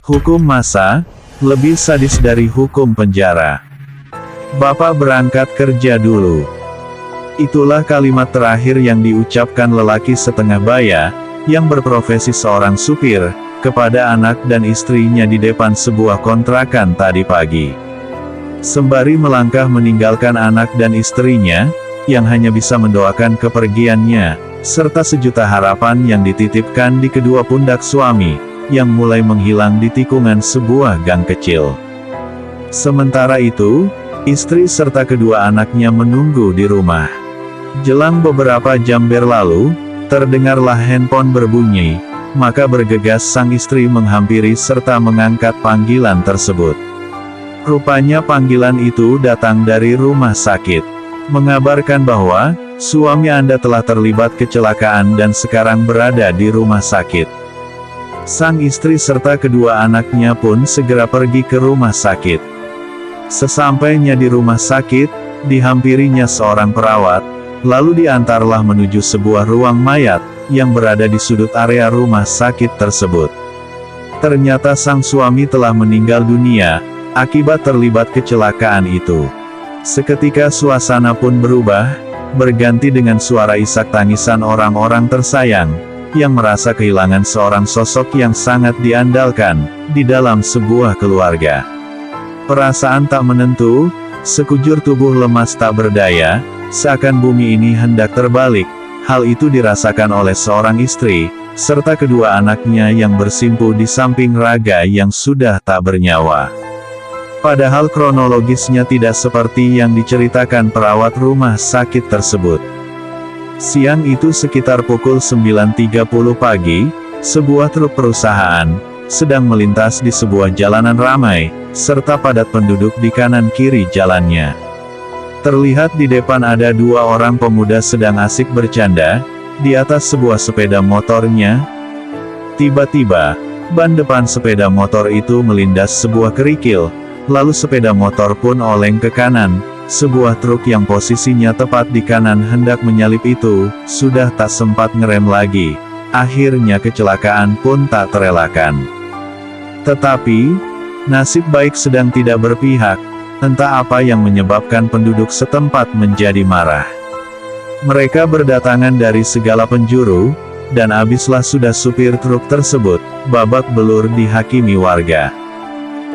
Hukum massa lebih sadis dari hukum penjara. Bapak berangkat kerja dulu. Itulah kalimat terakhir yang diucapkan lelaki setengah baya, yang berprofesi seorang supir, kepada anak dan istrinya di depan sebuah kontrakan tadi pagi. Sembari melangkah meninggalkan anak dan istrinya, yang hanya bisa mendoakan kepergiannya, serta sejuta harapan yang dititipkan di kedua pundak suami, yang mulai menghilang di tikungan sebuah gang kecil. Sementara itu, istri serta kedua anaknya menunggu di rumah. Jelang beberapa jam berlalu, terdengarlah handphone berbunyi, maka bergegas sang istri menghampiri serta mengangkat panggilan tersebut. Rupanya panggilan itu datang dari rumah sakit, mengabarkan bahwa suami Anda telah terlibat kecelakaan dan sekarang berada di rumah sakit. Sang istri serta kedua anaknya pun segera pergi ke rumah sakit. Sesampainya di rumah sakit, dihampirinya seorang perawat, lalu diantarlah menuju sebuah ruang mayat, yang berada di sudut area rumah sakit tersebut. Ternyata sang suami telah meninggal dunia, akibat terlibat kecelakaan itu. Seketika suasana pun berubah, berganti dengan suara isak tangisan orang-orang tersayang, yang merasa kehilangan seorang sosok yang sangat diandalkan, di dalam sebuah keluarga. Perasaan tak menentu, sekujur tubuh lemas tak berdaya, seakan bumi ini hendak terbalik. Hal itu dirasakan oleh seorang istri, serta kedua anaknya yang bersimpu di samping raga yang sudah tak bernyawa. Padahal kronologisnya tidak seperti yang diceritakan perawat rumah sakit tersebut. Siang itu sekitar pukul 9.30 pagi, sebuah truk perusahaan sedang melintas di sebuah jalanan ramai, serta padat penduduk di kanan kiri jalannya. Terlihat di depan ada dua orang pemuda sedang asik bercanda, di atas sebuah sepeda motornya. Tiba-tiba, ban depan sepeda motor itu melindas sebuah kerikil, lalu sepeda motor pun oleng ke kanan. Sebuah truk yang posisinya tepat di kanan hendak menyalip itu, sudah tak sempat ngerem lagi. Akhirnya kecelakaan pun tak terelakkan. Tetapi, nasib baik sedang tidak berpihak. Entah apa yang menyebabkan penduduk setempat menjadi marah. Mereka berdatangan dari segala penjuru, dan abislah sudah supir truk tersebut, babak belur dihakimi warga.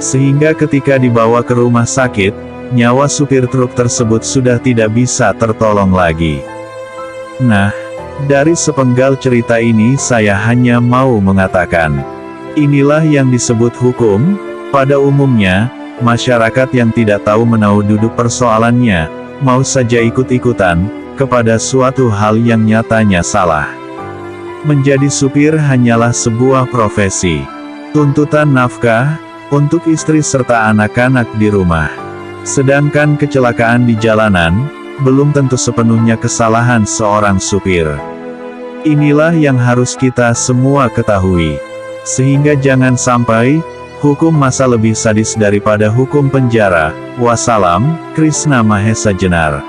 Sehingga ketika dibawa ke rumah sakit, nyawa supir truk tersebut sudah tidak bisa tertolong lagi. Nah, dari sepenggal cerita ini saya hanya mau mengatakan, inilah yang disebut hukum. Pada umumnya, masyarakat yang tidak tahu menahu duduk persoalannya, mau saja ikut-ikutan, kepada suatu hal yang nyatanya salah. Menjadi supir hanyalah sebuah profesi. Tuntutan nafkah, untuk istri serta anak-anak di rumah. Sedangkan kecelakaan di jalanan, belum tentu sepenuhnya kesalahan seorang supir. Inilah yang harus kita semua ketahui. Sehingga jangan sampai, hukum massa lebih sadis daripada hukum penjara. Wassalam, Krishna Mahesa Jenar.